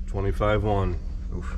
25-1. Oof.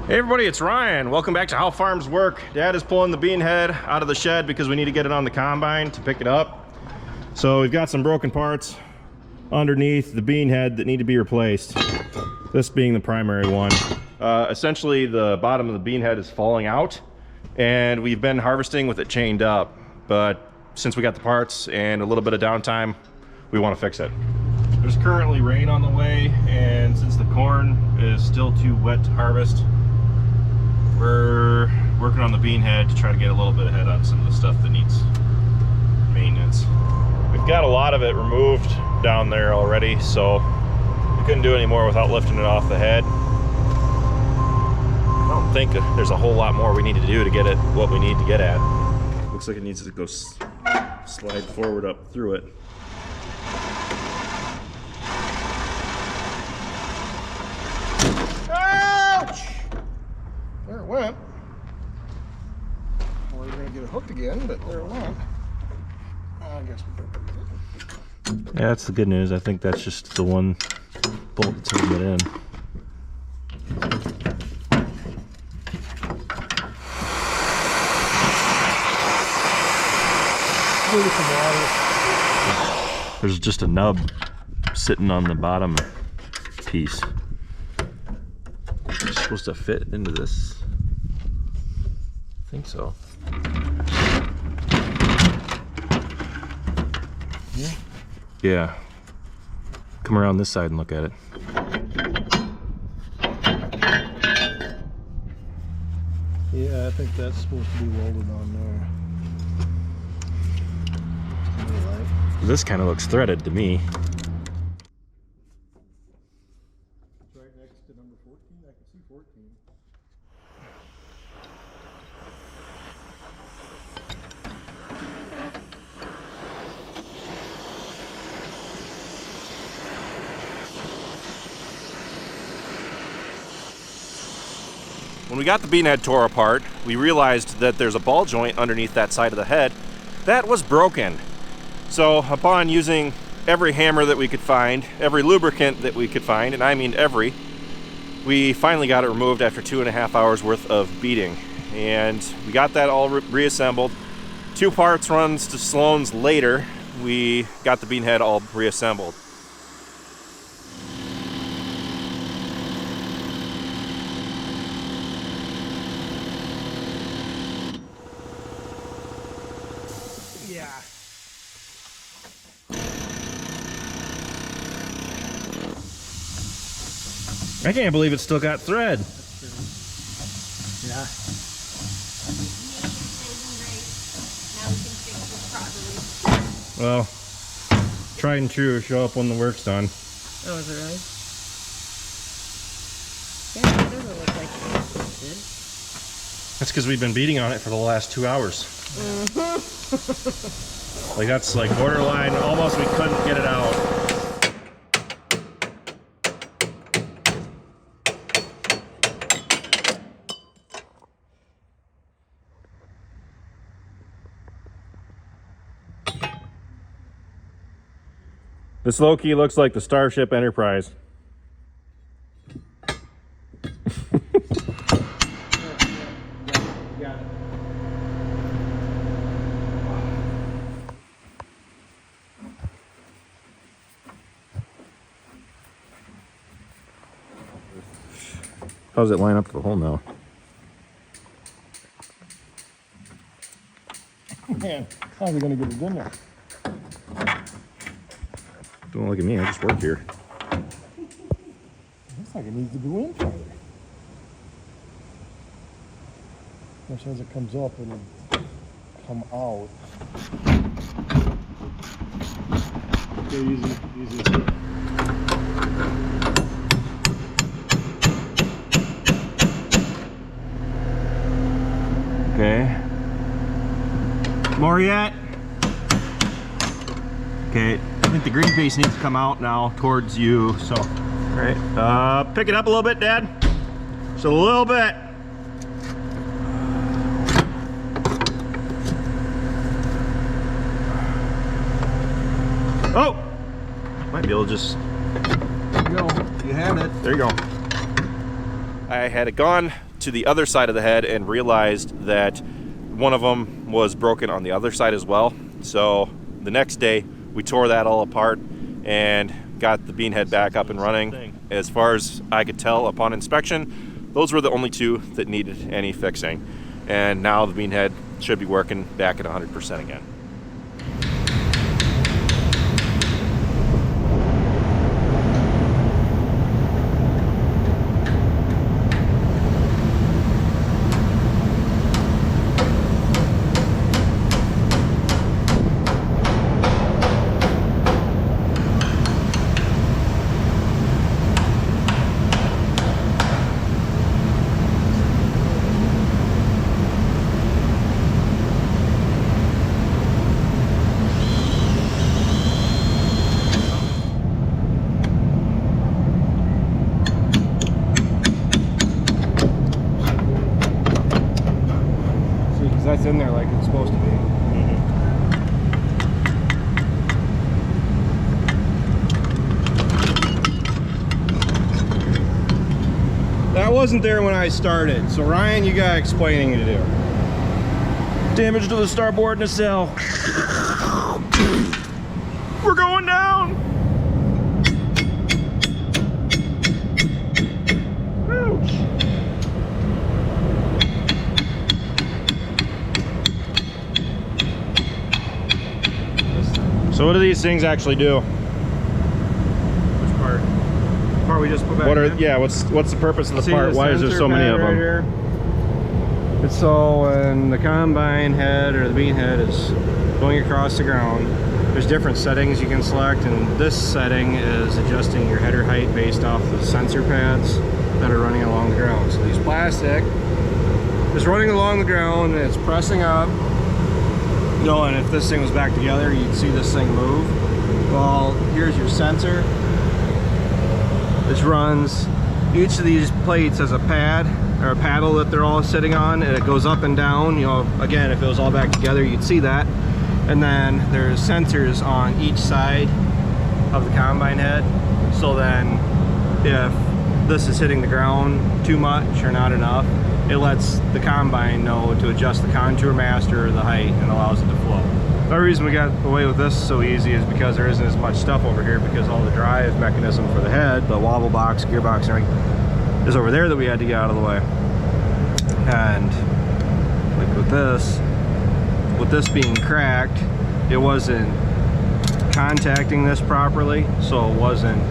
Hey everybody, it's Ryan. Welcome back to How Farms Work. Dad is pulling the bean head out of the shed because we need to get it on the combine to pick it up. So we've got some broken parts underneath the bean head that need to be replaced. This being the primary one. Essentially the bottom of the bean head is falling out and we've been harvesting with it chained up. But since we got the parts and a little bit of downtime, we want to fix it. There's currently rain on the way, and since the corn is still too wet to harvest, we're working on the bean head to try to get a little bit ahead on some of the stuff that needs maintenance. We've got a lot of it removed down there already, so we couldn't do any more without lifting it off the head. I don't think there's a whole lot more we need to do to get it what we need to get at. Looks like it needs to go slide forward up through it. There it went. Well, you're gonna get it hooked again, but there it went. I guess we don't. Yeah, that's the good news. I think that's just the one bolt that's holding it in. There's just a nub sitting on the bottom piece. It's supposed to fit into this. I think so. Yeah. Come around this side and look at it. Yeah, I think that's supposed to be welded on there. This kind of looks threaded to me. It's right next to number 14. I can see 14. When we got the bean head tore apart, we realized that there's a ball joint underneath that side of the head that was broken. So upon using every hammer that we could find, every lubricant that we could find, and I mean every, we finally got it removed after 2.5 hours worth of beating. And we got that all reassembled. 2 parts runs to Sloan's later, we got the bean head all reassembled. Yeah. I can't believe it's still got thread. Yeah. Well, tried and true, show up when the work's done. Oh, is it really? Yeah, it doesn't look like it did. That's because we've been beating on it for the last 2 hours. Like that's like borderline, almost we couldn't get it out. This low-key looks like the Starship Enterprise. Got it. How does it line up to the hole now? Man, how are we gonna get it in there? Don't look at me, I just work here. Looks like it needs to go in farther. Of course, as it comes up, it'll come out. Okay, easy. we at? Okay, I think the green piece needs to come out now towards you, so. All right, pick it up a little bit, Dad. Just a little bit. Oh! Might be able to just... There you go. You had it. There you go. I had gone to the other side of the head and realized that one of them was broken on the other side as well. So the next day we tore that all apart and got the bean head back up and running. As far as I could tell upon inspection, those were the only two that needed any fixing. And now the bean head should be working back at 100% again. That's in there like it's supposed to be. That wasn't there when I started, so Ryan, you got explaining to do. Damage to the starboard nacelle. We're going down. So what do these things actually do? Which part? The part we just put back in? Yeah, what's the purpose of the part? Why is there so many of them? Right here? It's so when the combine head or the bean head is going across the ground, there's different settings you can select, and this setting is adjusting your header height based off the sensor pads that are running along the ground. So these plastic is running along the ground and it's pressing up. You know, and if this thing was back together, you'd see this thing move. Well, here's your sensor. This runs, each of these plates has a pad or a paddle that they're all sitting on, and it goes up and down. You know, again, if it was all back together, you'd see that. And then there's sensors on each side of the combine head. So then if this is hitting the ground too much or not enough, it lets the combine know to adjust the contour master or the height and allows it to flow. The reason we got away with this so easy is because there isn't as much stuff over here, because all the drive mechanism for the head, the wobble box, gearbox, and everything is over there that we had to get out of the way. And like with this being cracked, it wasn't contacting this properly, so it wasn't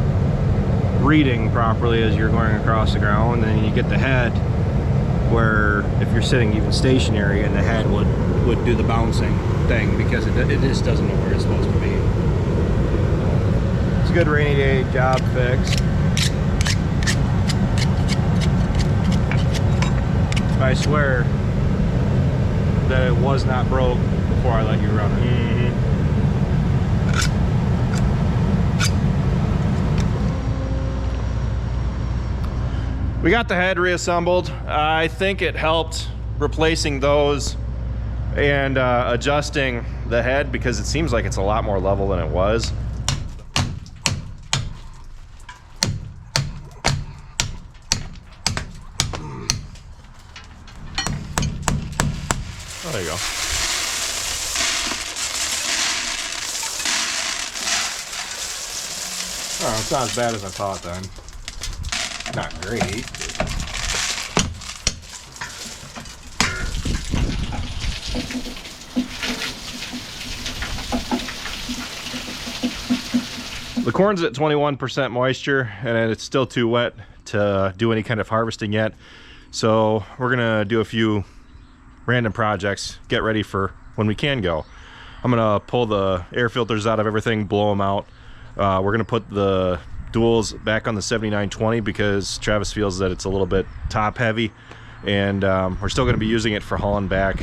reading properly as you're going across the ground. And then you get the head where if you're sitting even stationary, and the head would do the bouncing thing because it just doesn't know where it's supposed to be. It's a good rainy day job fix. I swear that it was not broke before I let you run it. We got the head reassembled. I think it helped replacing those and adjusting the head, because it seems like it's a lot more level than it was. Oh, there you go. Oh, it's not as bad as I thought then. Not great. The corn's at 21% moisture, and it's still too wet to do any kind of harvesting yet. So we're gonna do a few random projects, get ready for when we can go. I'm gonna pull the air filters out of everything, blow them out. We're gonna put the duals back on the 7920 because Travis feels that it's a little bit top heavy, and we're still going to be using it for hauling back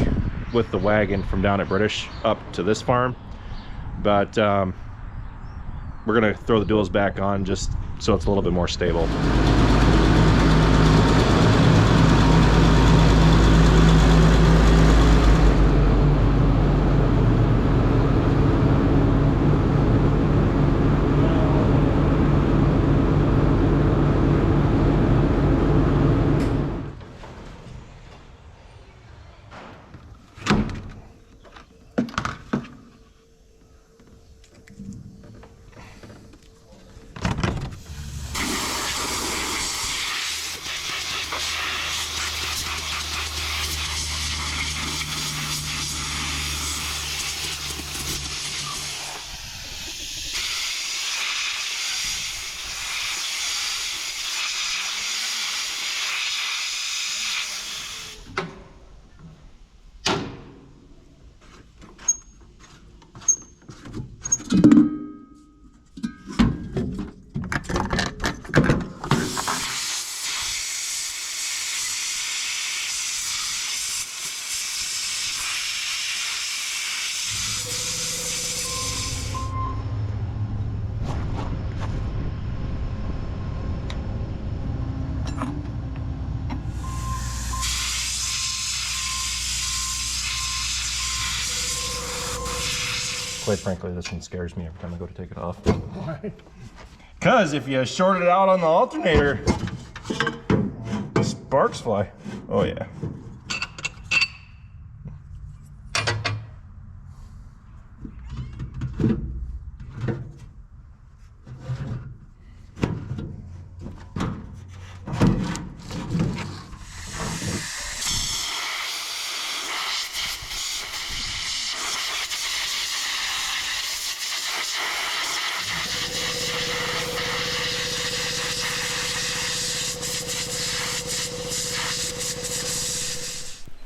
with the wagon from down at British up to this farm. But we're gonna throw the duals back on just so it's a little bit more stable. Quite frankly, this one scares me every time I go to take it off. Why? Because if you short it out on the alternator, sparks fly. Oh yeah.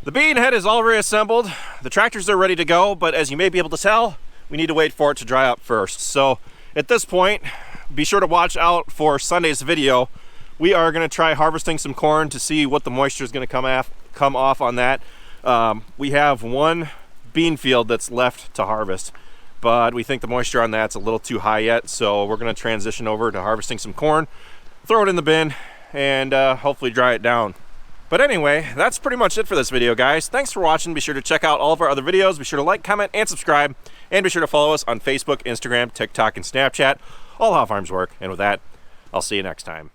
The bean head is all reassembled. The tractors are ready to go, but as you may be able to tell, we need to wait for it to dry up first. So at this point, be sure to watch out for Sunday's video. We are going to try harvesting some corn to see what the moisture is going to come off on that. We have one bean field that's left to harvest, but we think the moisture on that's a little too high yet, so we're going to transition over to harvesting some corn, throw it in the bin, and hopefully dry it down. But anyway, that's pretty much it for this video, guys. Thanks for watching. Be sure to check out all of our other videos. Be sure to like, comment, and subscribe. And be sure to follow us on Facebook, Instagram, TikTok, and Snapchat. All How Farms Work. And with that, I'll see you next time.